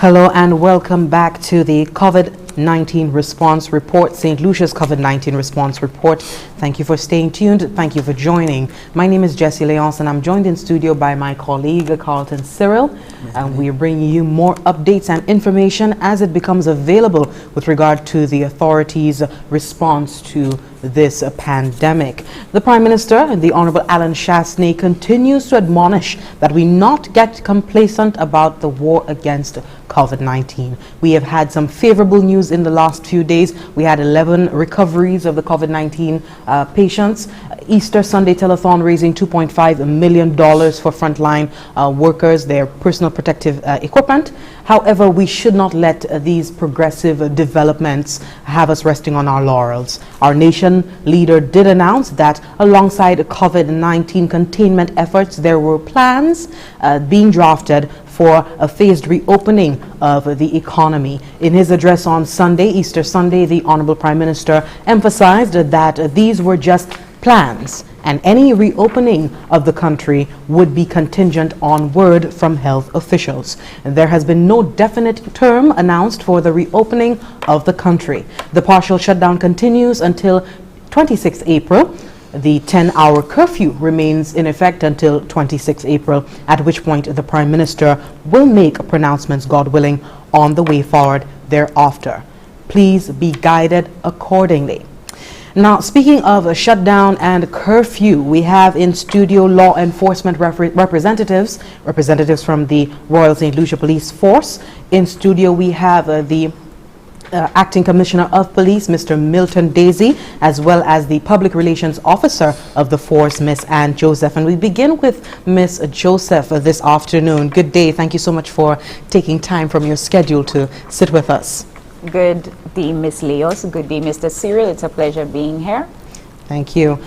Hello and welcome back to the COVID-19 response report, St. Lucia's COVID-19 response report. Thank you for staying tuned. Thank you for joining. My name is Jessie Leonce and I'm joined in studio by my colleague Carlton Cyril. And we are bringing you more updates and information as it becomes available with regard to the authorities' response to this pandemic. The Prime Minister, the Honorable Alan Shastney, continues to admonish that we not get complacent about the war against COVID-19. We have had some favorable news in the last few days. We had 11 recoveries of the COVID-19 patients. Easter Sunday telethon raising $2.5 million for frontline workers, their personal protective equipment. However, we should not let these progressive developments have us resting on our laurels. Our nation leader did announce that alongside COVID-19 containment efforts, there were plans being drafted for a phased reopening of the economy. In his address on Sunday, Easter Sunday, the Honorable Prime Minister emphasized that these were just plans and any reopening of the country would be contingent on word from health officials. And there has been no definite term announced for the reopening of the country. The partial shutdown continues until 26 April. The 10-hour curfew remains in effect until 26 April, at which point the Prime Minister will make pronouncements, God willing, on the way forward thereafter. Please be guided accordingly. Now, speaking of a shutdown and curfew, we have in studio law enforcement representatives from the Royal St. Lucia Police Force. In studio, we have the Acting Commissioner of Police, Mr. Milton Desir, as well as the Public Relations Officer of the force, Miss Ann Joseph. And we begin with Miss Joseph this afternoon. Good day. Thank you so much for taking time from your schedule to sit with us. Good day, Miss Leos. Good day, Mr. Cyril. It's a pleasure being here. Thank you.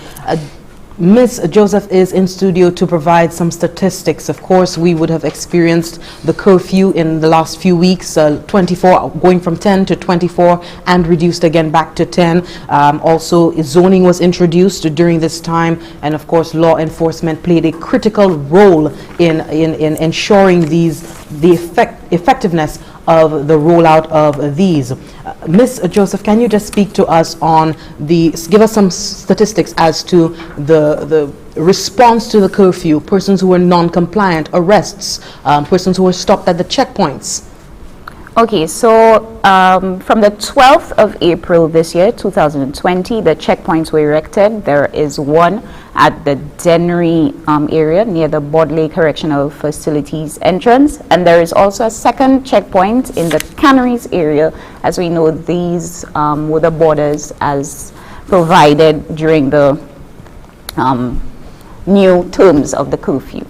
Miss Joseph is in studio to provide some statistics. Of course, we would have experienced the curfew in the last few weeks, 24, going from 10 to 24 and reduced again back to 10. Also, zoning was introduced during this time, and of course, law enforcement played a critical role in ensuring the effectiveness of the rollout of these. Miss Joseph, can you just speak to us on give us some statistics as to the response to the curfew, persons who were non-compliant, arrests, persons who were stopped at the checkpoints? Okay, so from the 12th of April this year, 2020, the checkpoints were erected. There is one at the Dennery area near the Bodley Correctional Facilities entrance, and there is also a second checkpoint in the Canneries area. As we know, these were the borders as provided during the new terms of the curfew.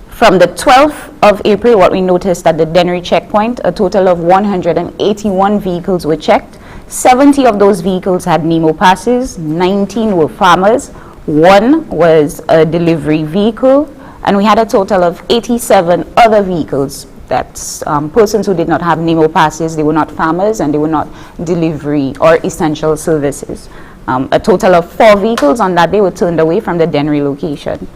From the 12th of April, what we noticed at the Dennery checkpoint, a total of 181 vehicles were checked. 70 of those vehicles had NEMO passes, 19 were farmers, 1 was a delivery vehicle, and we had a total of 87 other vehicles. That's persons who did not have NEMO passes, they were not farmers, and they were not delivery or essential services. A total of 4 vehicles on that day were turned away from the Dennery location.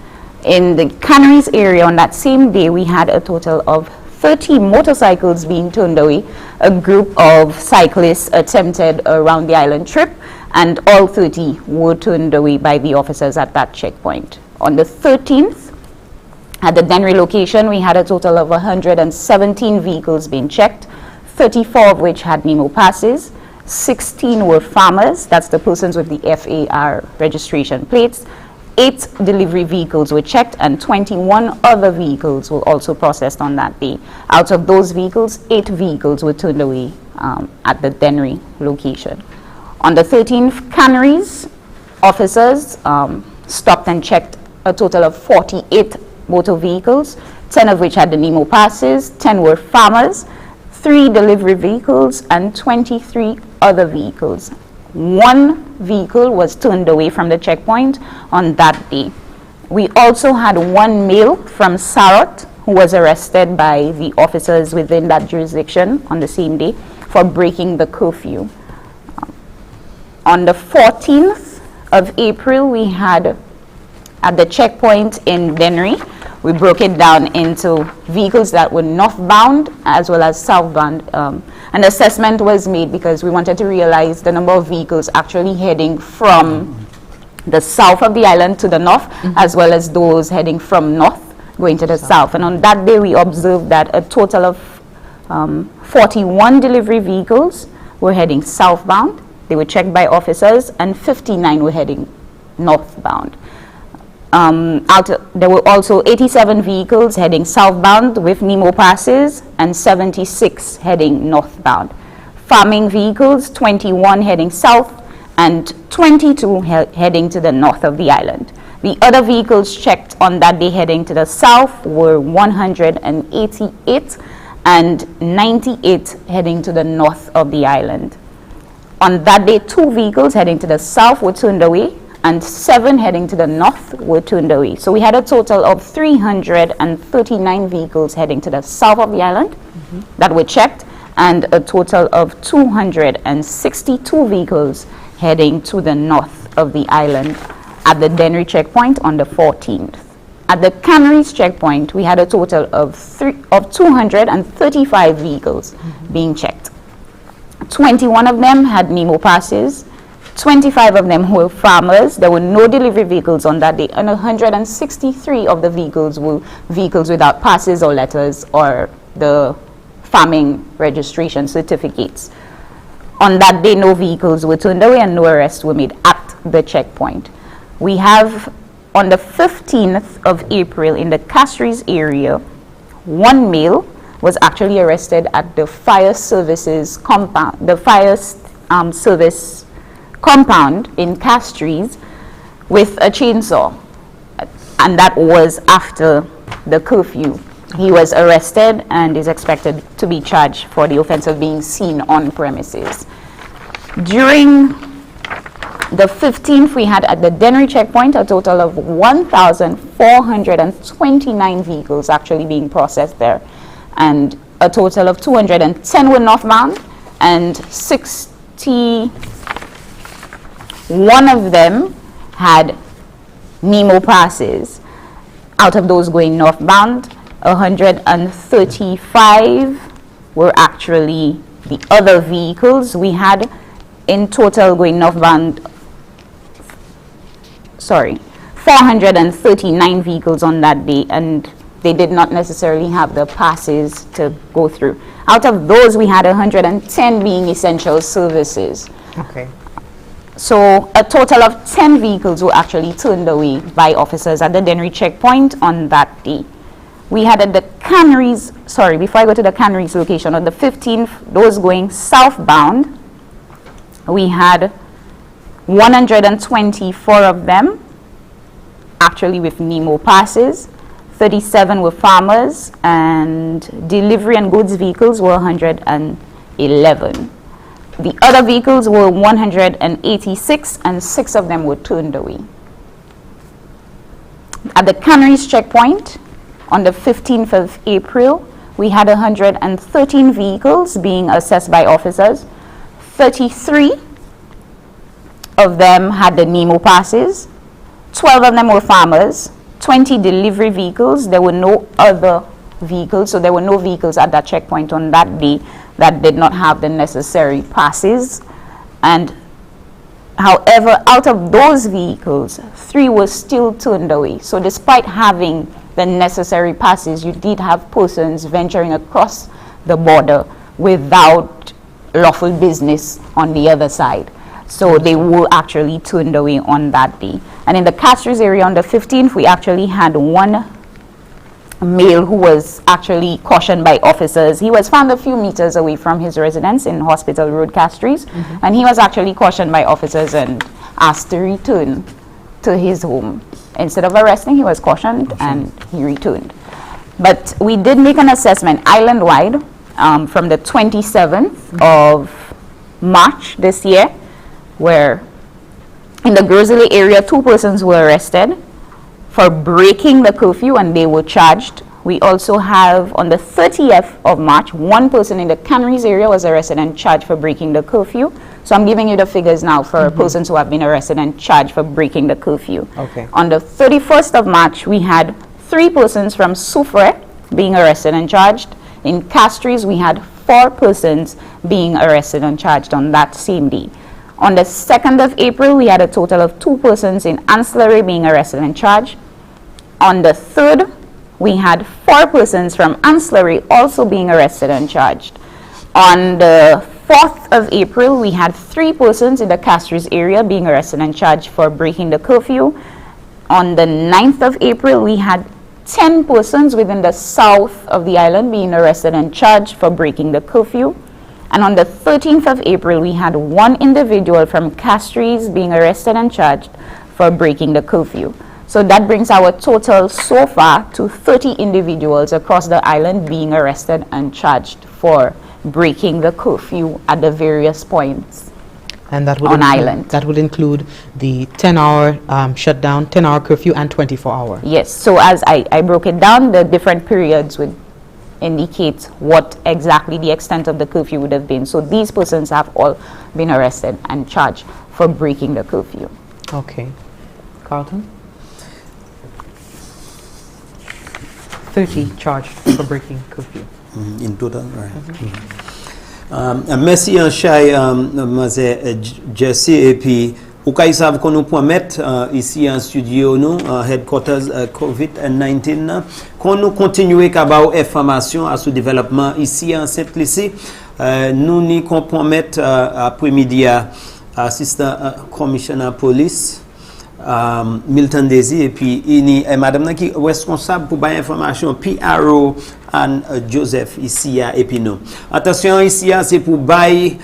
In the Canneries area on that same day, we had a total of 30 motorcycles being turned away. A group of cyclists attempted a round the island trip, and all 30 were turned away by the officers at that checkpoint. On the 13th, at the Dennery location, we had a total of 117 vehicles being checked, 34 of which had NEMO passes, 16 were farmers, that's the persons with the FAR registration plates, 8 delivery vehicles were checked, and 21 other vehicles were also processed on that day. Out of those vehicles, 8 vehicles were turned away at the Dennery location. On the 13th, Canneries officers stopped and checked a total of 48 motor vehicles, 10 of which had the NEMO passes, 10 were farmers, 3 delivery vehicles, and 23 other vehicles. 1 vehicle was turned away from the checkpoint on that day. We also had 1 male from Sarot who was arrested by the officers within that jurisdiction on the same day for breaking the curfew. On the 14th of April, we had at the checkpoint in Dennery, we broke it down into vehicles that were northbound as well as southbound. An assessment was made because we wanted to realize the number of vehicles actually heading from the south of the island to the north, as well as those heading from north going to the south. And on that day, we observed that a total of 41 delivery vehicles were heading southbound. They were checked by officers, and 59 were heading northbound. There were also 87 vehicles heading southbound with NEMO passes, and 76 heading northbound. Farming vehicles, 21 heading south, and 22 heading to the north of the island. The other vehicles checked on that day heading to the south were 188 and 98 heading to the north of the island. On that day, 2 vehicles heading to the south were turned away, and 7 heading to the north were turned away. So we had a total of 339 vehicles heading to the south of the island that were checked, and a total of 262 vehicles heading to the north of the island at the Dennery checkpoint on the 14th. At the Canaries checkpoint, we had a total of 235 vehicles being checked. 21 of them had NEMO passes, 25 of them were farmers. There were no delivery vehicles on that day, and 163 of the vehicles were vehicles without passes or letters or the farming registration certificates. On that day, no vehicles were turned away and no arrests were made at the checkpoint. We have, on the 15th of April, in the Castries area, 1 male was actually arrested at the fire services compound, service compound in Castries with a chainsaw, and that was after the curfew. He was arrested and is expected to be charged for the offense of being seen on premises. During the 15th, we had at the Dennery checkpoint a total of 1,429 vehicles actually being processed there, and a total of 210 were northbound, and 61 of them had NEMO passes. Out of those going northbound, 135 were actually the other vehicles. We had in total going northbound, 439 vehicles on that day, and they did not necessarily have the passes to go through. Out of those, we had 110 being essential services. Okay. So a total of 10 vehicles were actually turned away by officers at the Dennery checkpoint on that day. We had at the Canaries, before I go to the Canaries location, on the 15th, those going southbound, we had 124 of them actually with NEMO passes, 37 were farmers, and delivery and goods vehicles were 111. The other vehicles were 186, and 6 of them were turned away. At the Canaries checkpoint, on the 15th of April, we had 113 vehicles being assessed by officers. 33 of them had the NEMO passes, 12 of them were farmers, 20 delivery vehicles. There were no other vehicles, so there were no vehicles at that checkpoint on that day that did not have the necessary passes. And however, out of those vehicles, 3 were still turned away. So despite having the necessary passes, you did have persons venturing across the border without lawful business on the other side. So they were actually turned away on that day. And in the Castries area on the 15th, we actually had 1 male who was actually cautioned by officers. He was found a few meters away from his residence in Hospital Road, Castries, and he was actually cautioned by officers and asked to return to his home. Instead of arresting, he was cautioned and he returned. But we did make an assessment island-wide from the 27th of March this year, where in the Grosley area, 2 persons were arrested for breaking the curfew and they were charged. We also have on the 30th of March, 1 person in the Canaries area was arrested and charged for breaking the curfew. So I'm giving you the figures now for persons who have been arrested and charged for breaking the curfew. Okay. On the 31st of March, we had 3 persons from Soufre being arrested and charged. In Castries, we had 4 persons being arrested and charged on that same day. On the 2nd of April, we had a total of 2 persons in Ancillary being arrested and charged. On the 3rd, we had 4 persons from Ancillary also being arrested and charged. On the 4th of April, we had 3 persons in the Castries area being arrested and charged for breaking the curfew. On the 9th of April, we had 10 persons within the south of the island being arrested and charged for breaking the curfew. And on the 13th of April, we had 1 individual from Castries being arrested and charged for breaking the curfew. So that brings our total so far to 30 individuals across the island being arrested and charged for breaking the curfew at the various points. And that would on island. That would include the 10-hour shutdown, 10-hour curfew, and 24-hour. Yes. So as I broke it down, the different periods would indicate what exactly the extent of the curfew would have been. So these persons have all been arrested and charged for breaking the curfew. Okay. Carlton? 30 charged for breaking curfew. In total, right. Merci en chay, Jesse, et puis ou kay savent qu'on nous promet ici en studio nous headquarters COVID-19 qu'on nous continue à avoir information à ce développement ici en Saint-Lucie. Nous n'y qu'on promet après-midi assistant commissioner police Milton Desir et puis il est madame qui est responsable pour bailler information PRO and Joseph ici à Epino. Attention ici c'est pour bailler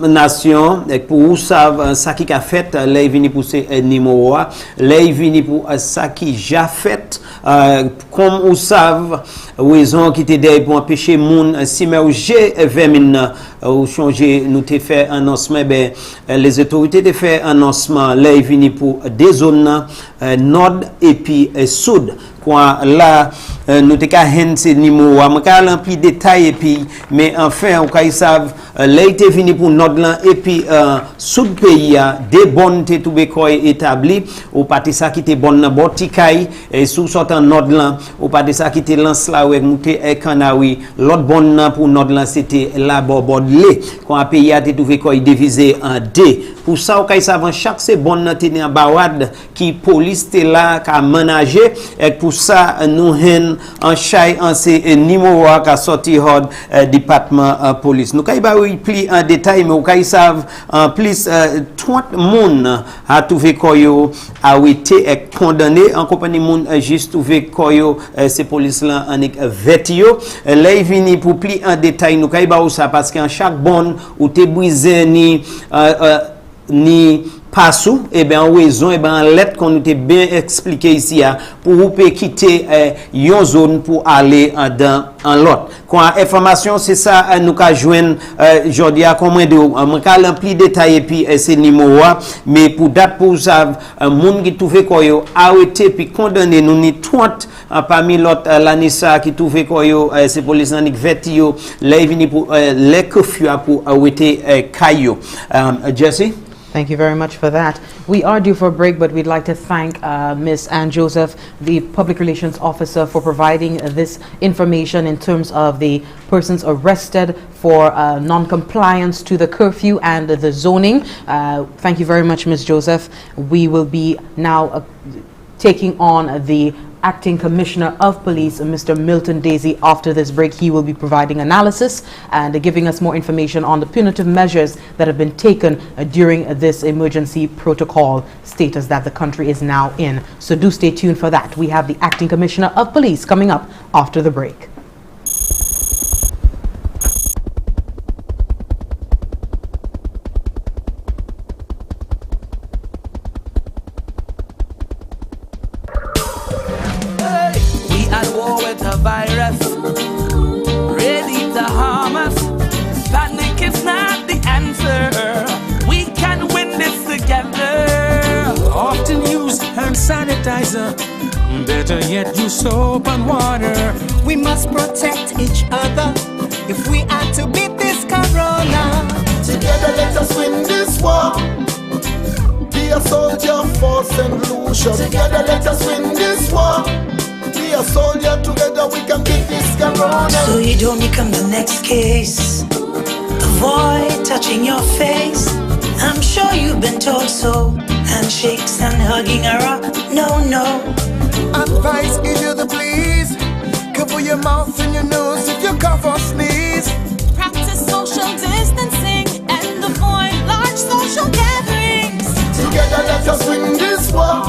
nation et pour vous savez ça qui a fait les vini pour ces numéros les vini pour ça qui déjà fait comme vous savez raison qui était derrière pour empêcher moun si mais j'ai vermine ou changer nous te fait annoncement ben les autorités te fait annoncement les vini pour des zones nord et puis sud quoi là nous te ka hen ces numéros on ka rempli détail et puis mais enfin on ka savent les te vini pour nord là et puis sud pays des bonnes te tout ko établi ou parti ça qui te bonne dans botikay et sous sortant nord là ou parti ça qui te lance là avec monter Canaries l'autre bonne pour nord là c'était là bordlé quand pays a te trouvé ko divisé en deux pour ça on ka savent chaque c'est bonne te en bawad qui police te là ka ménager et pour ça nous hen en chay en ces numéro qui sorti hors département police nous kay ba pli en détail mais kay savent en plus 30 moun a trouvé koyo a été condamné en compagnie moun juste trouvé koyo ces police là en vetio là vini pour pli en détail nous kay ba ça parce qu'en chaque bonne ou te brisé ni passou et bien en raison et bien en lettre qu'on nous était bien expliqué ici pour vous peut quitter une zone pour aller dans en l'autre quand information c'est ça nous ca joindre aujourd'hui à combien de on ca rempli détail et puis ces numéros mais pour date pour ça monde qui trouvé quoi arrêté puis condamné nous ni 30 parmi l'autre l'anissa qui trouvé quoi ces police en vetio les vini pour les curfew pour arrêter caillou Jesse. Thank you very much for that. We are due for a break, but we'd like to thank Ms. Ann Joseph, the Public Relations Officer, for providing this information in terms of the persons arrested for non-compliance to the curfew and the zoning. Thank you very much, Ms. Joseph. We will be now taking on the Acting Commissioner of Police, Mr. Milton Desir. After this break, he will be providing analysis and giving us more information on the punitive measures that have been taken during this emergency protocol status that the country is now in. So do stay tuned for that. We have the Acting Commissioner of Police coming up after the break. Better yet, use soap and water. We must protect each other if we are to beat this corona. Together let us win this war. Be a soldier for St. Lucia. Together let us win this war. Be be a soldier, together we can beat this corona. So you don't become the next case. Avoid touching your face. I'm sure you've been told so. Handshakes and hugging are up. No, no. Advice give you the please. Cover your mouth and your nose if you cough or sneeze. Practice social distancing and avoid large social gatherings. Together let us win this war.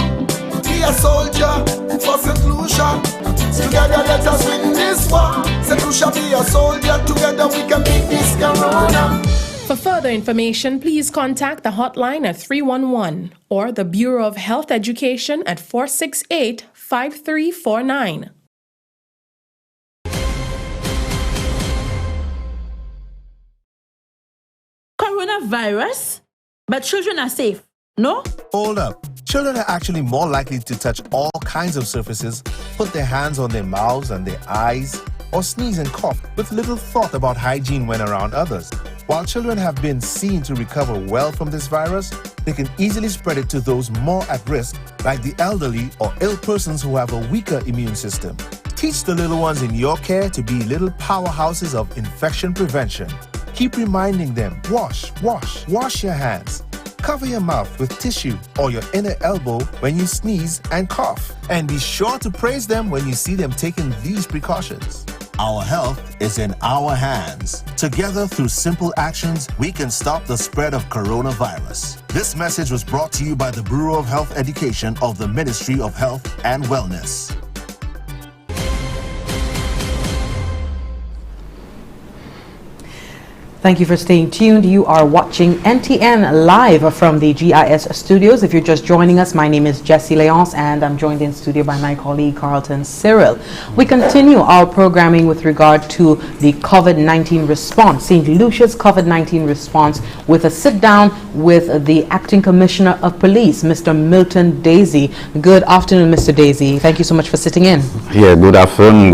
Be a soldier for St. Lucia. Together let us win this war. St. Lucia, be a soldier. Together we can beat this corona. For further information, please contact the hotline at 311 or the Bureau of Health Education at 468-5349. Coronavirus? But children are safe, no? Hold up. Children are actually more likely to touch all kinds of surfaces, put their hands on their mouths and their eyes, or sneeze and cough with little thought about hygiene when around others. While children have been seen to recover well from this virus, they can easily spread it to those more at risk, like the elderly or ill persons who have a weaker immune system. Teach the little ones in your care to be little powerhouses of infection prevention. Keep reminding them, wash your hands. Cover your mouth with tissue or your inner elbow when you sneeze and cough. And be sure to praise them when you see them taking these precautions. Our health is in our hands. Together, through simple actions, we can stop the spread of coronavirus. This message was brought to you by the Bureau of Health Education of the Ministry of Health and Wellness. Thank you for staying tuned. You are watching NTN live from the GIS studios. If you're just joining us, my name is Jessie Leonce and I'm joined in studio by my colleague Carlton Cyril. We continue our programming with regard to the COVID-19 response, St. Lucia's COVID-19 response, with a sit down with the Acting Commissioner of Police, Mr. Milton Desir. Good afternoon, Mr. Desir. Thank you so much for sitting in. Yeah, good afternoon,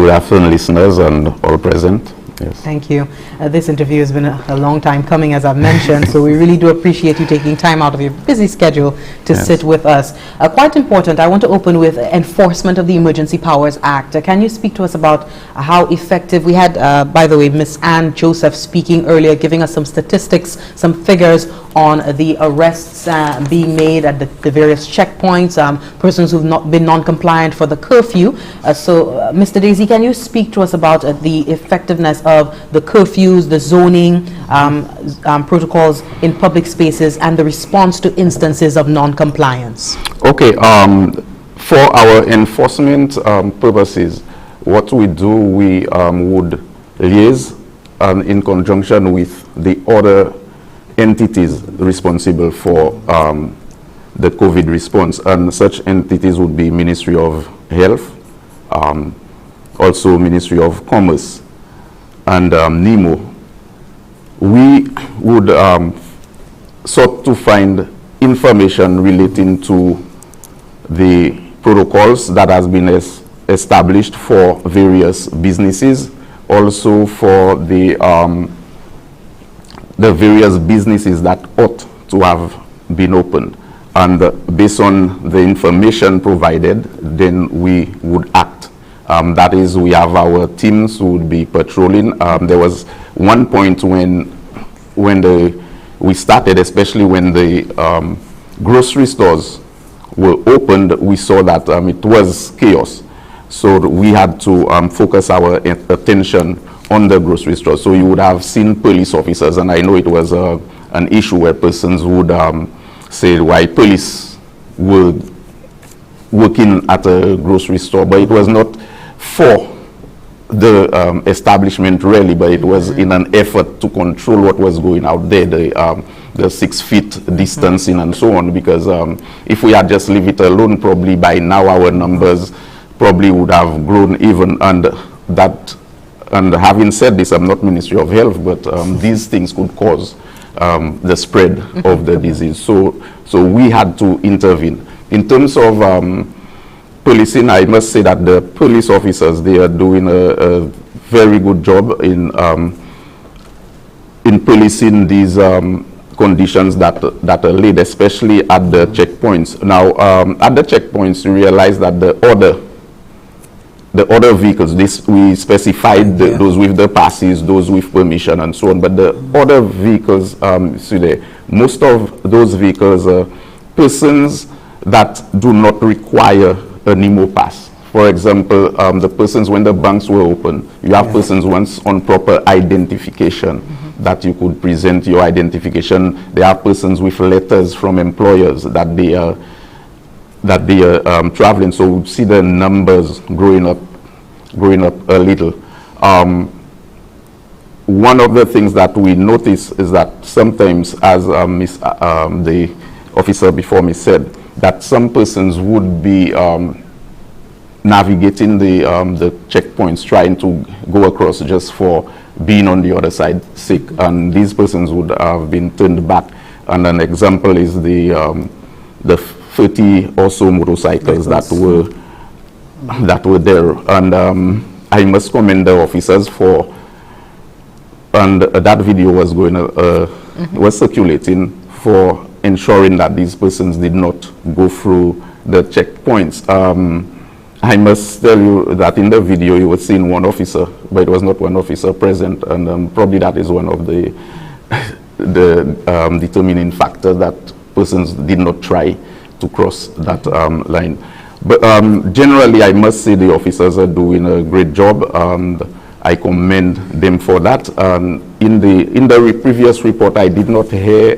listeners and all present. Yes. Thank you. This interview has been a long time coming, as I've mentioned, so we really do appreciate you taking time out of your busy schedule to sit with us. Quite important, I want to open with enforcement of the Emergency Powers Act. Can you speak to us about how effective, we had, by the way, Ms. Ann Joseph speaking earlier, giving us some statistics, some figures on the arrests being made at the various checkpoints, persons who've not been non-compliant for the curfew. Mr. Desir, can you speak to us about the effectiveness of the curfews, the zoning protocols in public spaces, and the response to instances of non-compliance? Okay, for our enforcement purposes, what we do, we would liaise in conjunction with the other entities responsible for the COVID response, and such entities would be Ministry of Health, also Ministry of Commerce, and NEMO. We would sought to find information relating to the protocols that has been established for various businesses, also for the various businesses that ought to have been opened. And based on the information provided, then we would act. That is, we have our teams who would be patrolling. There was one point when we started, especially when the grocery stores were opened, we saw that it was chaos. So we had to focus our attention on the grocery store. So you would have seen police officers, and I know it was an issue where persons would say why police were working at a grocery store, but it was not for the establishment really, but it was in an effort to control what was going out there, the 6 feet distancing and so on, because if we had just leave it alone, probably by now our numbers probably would have grown even, and having said this, I'm not Ministry of Health, but these things could cause the spread of the disease. So we had to intervene. In terms of policing, I must say that the police officers, they are doing a very good job in policing these conditions that are laid, especially at the checkpoints. Now, at the checkpoints, you realize that the order the other vehicles, we specified those with the passes, those with permission and so on, but the other vehicles, see there, most of those vehicles are persons that do not require a NEMO pass. For example, the persons when the banks were open, you have persons once on proper identification, that you could present your identification. There are persons with letters from employers that they are traveling. So we see the numbers growing up a little. One of the things that we notice is that sometimes, as the officer before me said, that some persons would be navigating the checkpoints, trying to go across just for being on the other side sick, and these persons would have been turned back. And an example is the 30 or so motorcycles that were there, and I must commend the officers for, and that video was going was circulating for ensuring that these persons did not go through the checkpoints. I must tell you that in the video you were seeing one officer, but it was not one officer present, and probably that is one of the determining factor that persons did not try to cross that line. But generally, I must say the officers are doing a great job, and I commend them for that. In the previous report, I did not hear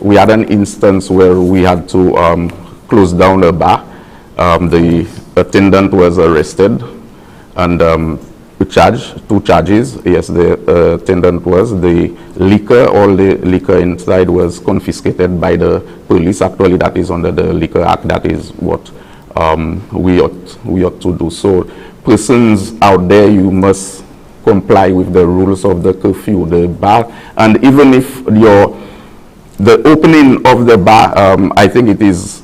we had an instance where we had to close down a bar. The attendant was arrested and charged 2 charges. Yes, the attendant was. The liquor, all the liquor inside was confiscated by the police. Actually, that is under the Liquor Act. That is what we ought to do. So persons out there, you must comply with the rules of the curfew, the bar, and even if the opening of the bar, I think it is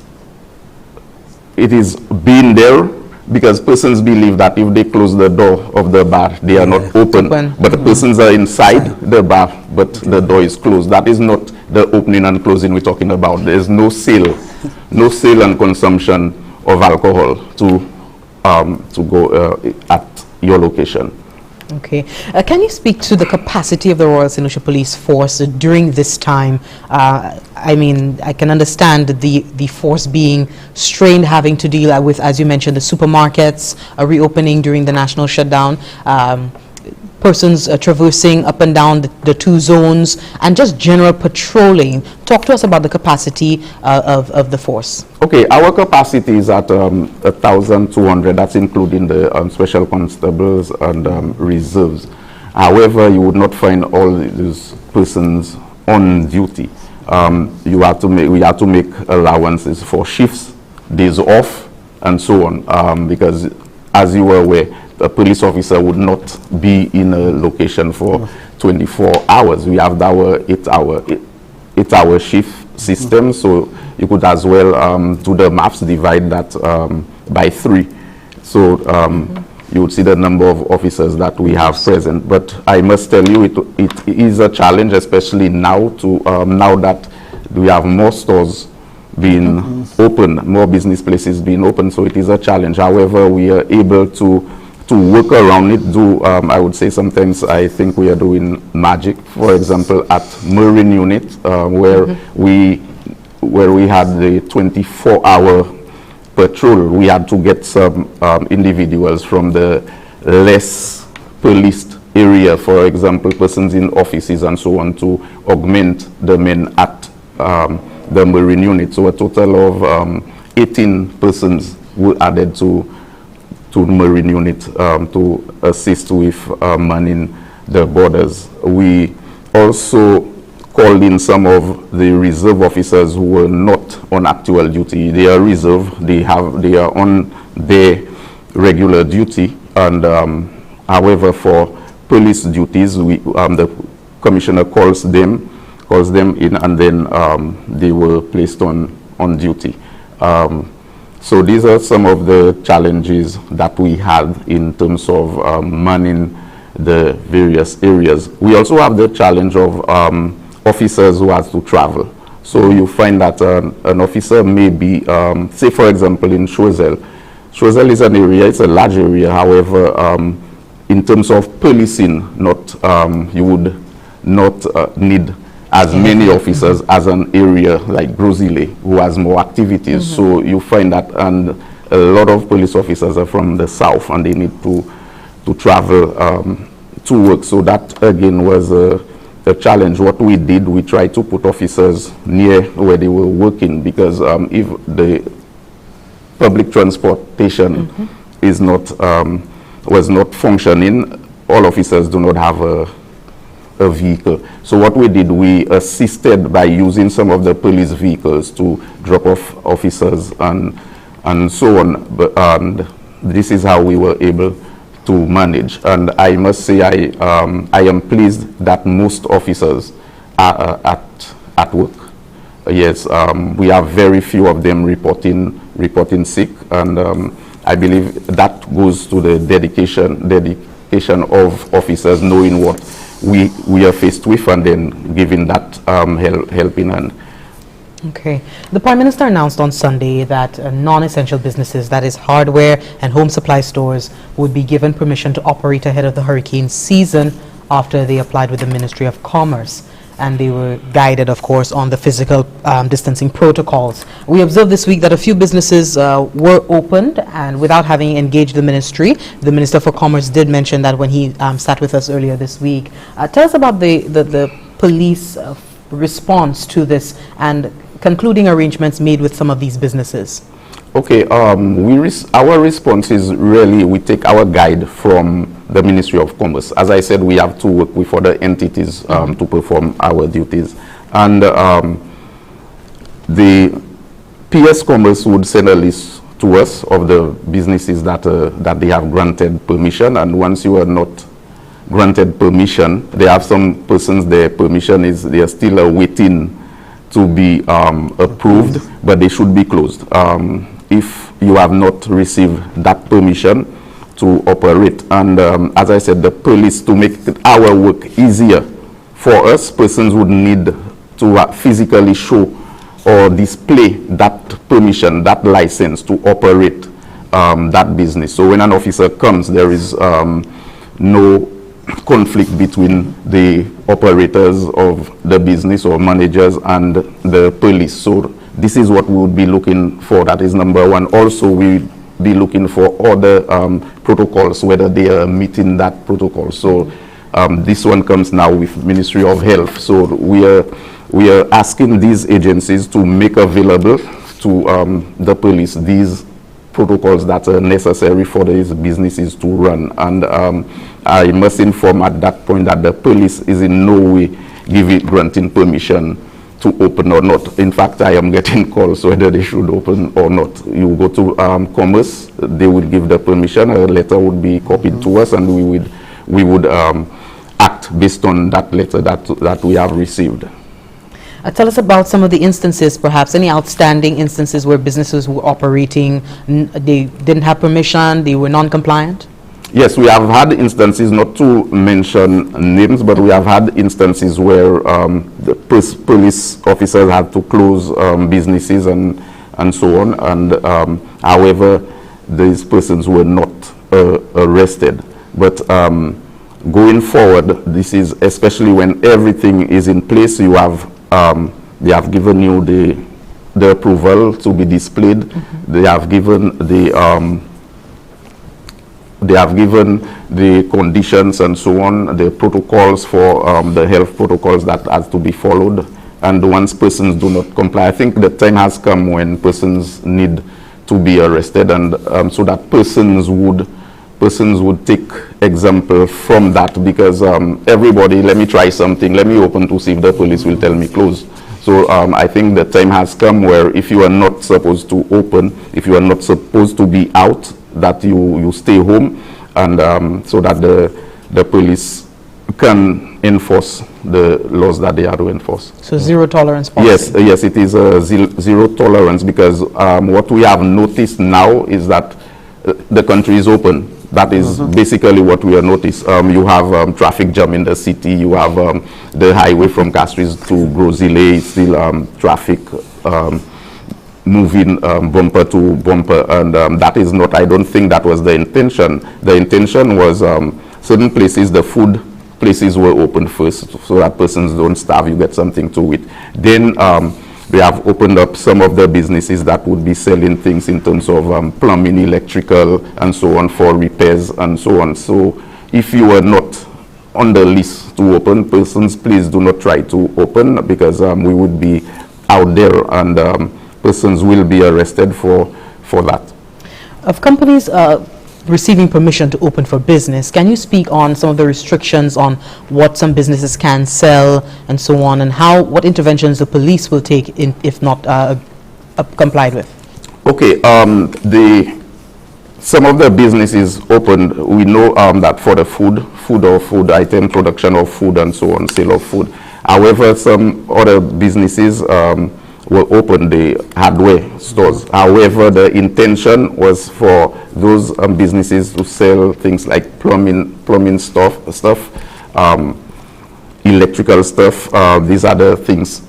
being there because persons believe that if they close the door of the bar, they are not open. But the persons are inside the bar, but the door is closed. That is not the opening and closing we're talking about. There is no sale and consumption of alcohol to go at your location. Okay. Can you speak to the capacity of the Royal St. Lucia Police Force during this time? I mean, I can understand the force being strained, having to deal with, as you mentioned, the supermarkets reopening during the national shutdown, persons traversing up and down the 2 zones, and just general patrolling. Talk to us about the capacity of the force. Okay, our capacity is at 1,200. That's including the special constables and reserves. However, you would not find all these persons on duty. We have to make allowances for shifts, days off, and so on, because as you were aware, a police officer would not be in a location for 24 hours. We have our 8-hour shift system, so you could as well do the maths, divide that by 3. So you would see the number of officers that we have present. But I must tell you, it is a challenge, especially now now that we have more stores being open, more business places being open, so it is a challenge. However, we are able to work around it. I would say sometimes I think we are doing magic. For example, at Marine Unit, where we had the 24-hour patrol, we had to get some individuals from the less policed area, for example, persons in offices and so on, to augment the men at the Marine Unit. So a total of 18 persons were added to Marine Unit to assist with manning the borders. We also called in some of the reserve officers who were not on actual duty. They are reserve. They are on their regular duty, and however, for police duties, the commissioner calls them in, and then they were placed on duty. So these are some of the challenges that we had in terms of manning the various areas. We also have the challenge of officers who have to travel. So you find that an officer may be, say for example in Choiseul, Choiseul is an area, it's a large area. However, in terms of policing, you would not need as many officers as an area like Grosile, who has more activities. So you find that, and a lot of police officers are from the south, and they need to travel to work. So that again was a challenge. What we did, we tried to put officers near where they were working, because if the public transportation is not was not functioning, all officers do not have a vehicle. So what we did, we assisted by using some of the police vehicles to drop off officers and so on. And this is how we were able to manage. And I must say, I am pleased that most officers are at work. Yes, we have very few of them reporting sick, and I believe that goes to the dedication of officers, knowing what we are faced with, and then giving that helping hand. Okay. The Prime Minister announced on Sunday that non-essential businesses, that is hardware and home supply stores, would be given permission to operate ahead of the hurricane season after they applied with the Ministry of Commerce. And they were guided, of course, on the physical distancing protocols. We observed this week that a few businesses were opened, and without having engaged the ministry. The Minister for Commerce did mention that when he sat with us earlier this week. Tell us about the police response to this and concluding arrangements made with some of these businesses. Okay, our response is really, we take our guide from the Ministry of Commerce. As I said, we have to work with other entities to perform our duties. And the PS Commerce would send a list to us of the businesses that they have granted permission. And once you are not granted permission, there are some persons, their permission is, they are still waiting to be approved, but they should be closed. If you have not received that permission to operate. And as I said, the police, to make our work easier for us, persons would need to physically show or display that permission, that license to operate that business. So when an officer comes, there is no conflict between the operators of the business or managers and the police. So this is what we would be looking for. That is number one. Also, we be looking for other protocols, whether they are meeting that protocol. So this one comes now with Ministry of Health. So we are asking these agencies to make available to the police these protocols that are necessary for these businesses to run. And I must inform at that point that the police is in no way granting permission to open or not. In fact, I am getting calls whether they should open or not. You go to Commerce, they will give the permission, a letter would be copied to us, and we would act based on that letter that we have received. Tell us about some of the instances, perhaps any outstanding instances where businesses were operating, they didn't have permission, they were non-compliant? Yes, we have had instances, not to mention names, but we have had instances where the police officers had to close businesses and so on. And however, these persons were not arrested. But going forward, this is especially when everything is in place. You have they have given you the approval to be displayed. They have given the conditions and so on, the protocols for the health protocols that has to be followed. And once persons do not comply, I think the time has come when persons need to be arrested, and so that persons would take example from that, because everybody, let me try something, let me open to see if the police will tell me close. So I think the time has come where if you are not supposed to open, if you are not supposed to be out, that you stay home, and so that the police can enforce the laws that they are to enforce. So zero tolerance policy. Yes, it is a zero tolerance, because what we have noticed now is that the country is open. That is basically what we have noticed. You have traffic jam in the city. You have the highway from Castries to Grosile, still traffic moving bumper to bumper, and that is not, I don't think that was the intention. The intention was certain places, the food places were opened first so that persons don't starve, you get something to eat. Then we have opened up some of the businesses that would be selling things in terms of plumbing, electrical, and so on, for repairs and so on. So if you were not on the list to open, persons, please do not try to open, because we would be out there, and persons will be arrested for that. Of companies receiving permission to open for business, can you speak on some of the restrictions on what some businesses can sell and so on, and what interventions the police will take if not complied with? Okay, some of the businesses opened, we know that for the food or food item, production of food and so on, sale of food. However, some other businesses were open, the hardware stores. However, the intention was for those businesses to sell things like plumbing stuff, electrical stuff. These are the things,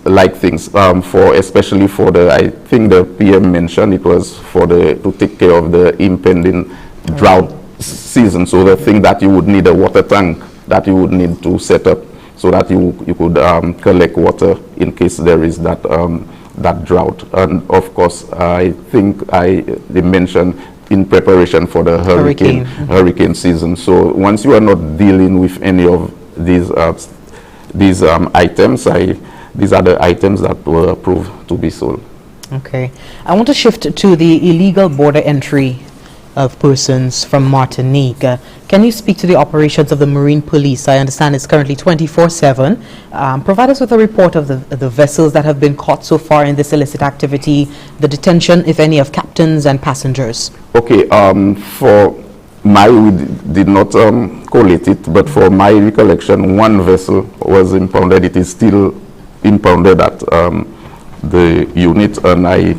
especially for the, I think the PM mentioned it was for to take care of the impending drought season. So the thing that you would need a water tank that you would need to set up so that you could collect water in case there is that drought. And of course, I think they mentioned in preparation for the hurricane season. So once you are not dealing with any of these items, these are the items that were approved to be sold. Okay. I want to shift to the illegal border entry of persons from Martinique. Can you speak to the operations of the Marine Police? I understand it's currently 24/7. Provide us with a report of the vessels that have been caught so far in this illicit activity, the detention, if any, of captains and passengers. Okay, we did not collate it, but for my recollection, one vessel was impounded. It is still impounded at the unit, and I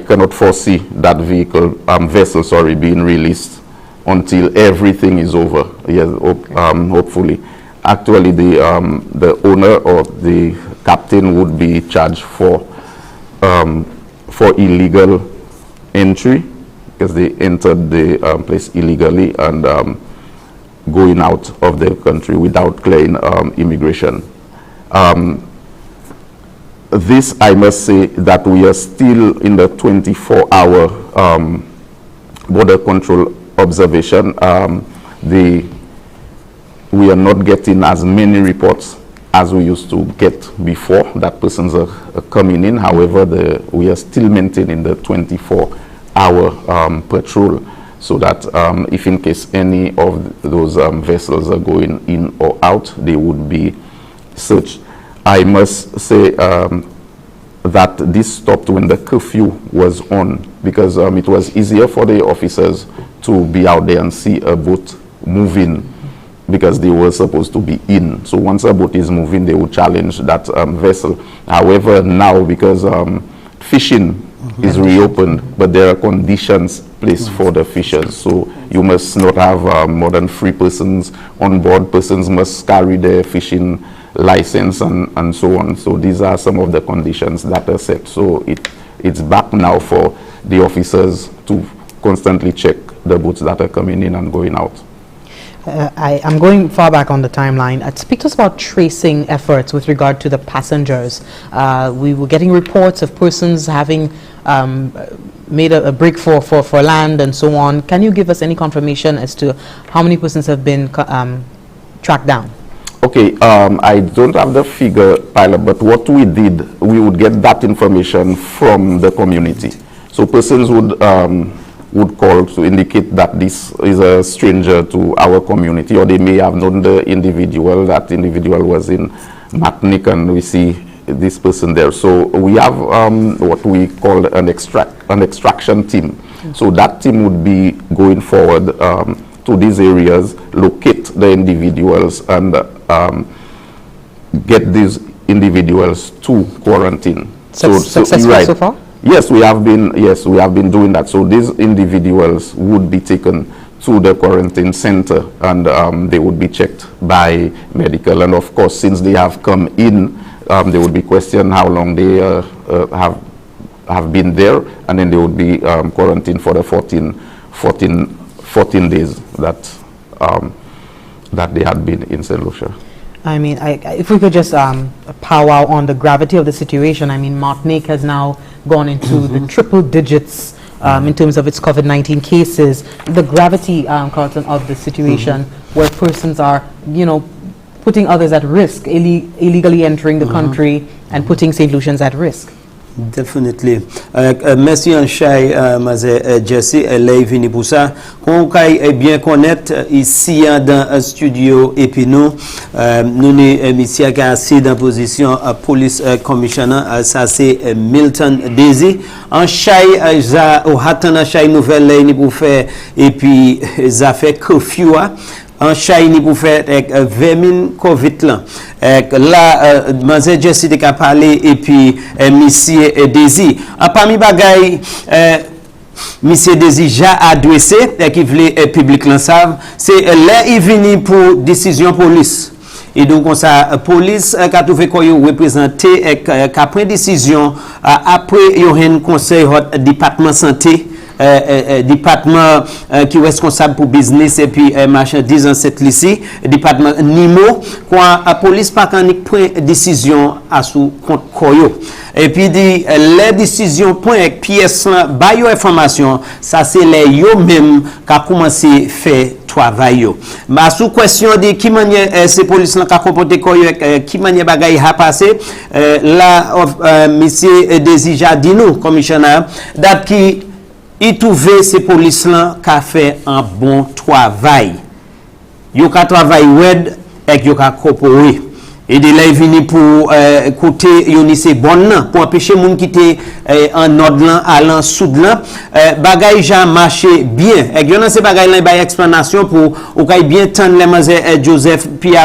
cannot foresee that vessel being released until everything is over. Yes, hopefully. Actually, the owner or the captain would be charged for illegal entry, because they entered the place illegally and going out of the country without clearing immigration. This, I must say that we are still in the 24-hour border control observation. We are not getting as many reports as we used to get before that persons are coming in. However, we are still maintaining the 24-hour patrol, so that if in case any of those vessels are going in or out, they would be searched. I must say that this stopped when the curfew was on, because it was easier for the officers to be out there and see a boat moving, because they were supposed to be in. So once a boat is moving, they would challenge that vessel. However, now, because fishing is reopened, but there are conditions placed for the fishers. So you must not have more than 3 persons on board. Persons must carry their fishing license and so on. So these are some of the conditions that are set. So it's back now for the officers to constantly check the boats that are coming in and going out. I'm going far back on the timeline. Speak to us about tracing efforts with regard to the passengers. We were getting reports of persons having made a break for land and so on. Can you give us any confirmation as to how many persons have been tracked down? Okay, I don't have the figure, Pilot, but what we did, we would get that information from the community. So persons would call to indicate that this is a stranger to our community, or they may have known the individual. That individual was in Martinique, and we see this person there. So we have what we call an extraction team. So that team would be going forward to these areas, locate the individuals, and get these individuals to quarantine. Successful so far? Yes, we have been doing that. So these individuals would be taken to the quarantine center, and they would be checked by medical. And of course, since they have come in They would be questioned how long they have been there, and then they would be quarantined for the 14 days that that they had been in St. Lucia. I mean, if we could just powwow on the gravity of the situation. I mean, Martinique has now gone into the triple digits in terms of its COVID-19 cases. The gravity, Carlton, of the situation where persons are, you know, putting others at risk, illegally entering the country and putting St. Lucians at risk. Definitely. Merci en Chay, Jesse, elle vini pour ça. Qu'on est bien connaître ici dans un studio et puis nous ici qui assis dans position police commissioner, ça c'est Milton Desir. En Chay, au hatan en Chay nouvelle ni pour faire et puis ça fait curfew. En Chine pour faire 20 000 Covid là. Là, Mazie Jesse de parler et puis Monsieur Desir. Parmi bagay Monsieur Desir déjà adressé qui voulait public là savent, c'est là il venu pour décision police. Et donc on ça police qui a trouvé quoi représenter qui a pris décision après il y a un conseil département santé département qui est responsable pour business et puis marchandises en cette lycée, département Nimo, quoi la police pas quand prend décision à sous compte koyo. Et puis dit les décisions point avec pièce là ba yo information, ça c'est les yo même qui a commencé faire travail yo. Ma sous question de qui manière ces police là qui comporter koyo qui manière bagay a passé là monsieur Desir Jardino commissionnaire date qui il trouve ces polices là qui fait un bon travail. Yo ka travail wed et yo ka coopérer. Et de là il vini pour côté yonise bon pour empêcher moun quitter en ordre là allant sud là bagay ja marché bien. Et yon ces bagay là ba explanation pour ou kay bien tendre les Joseph Pierre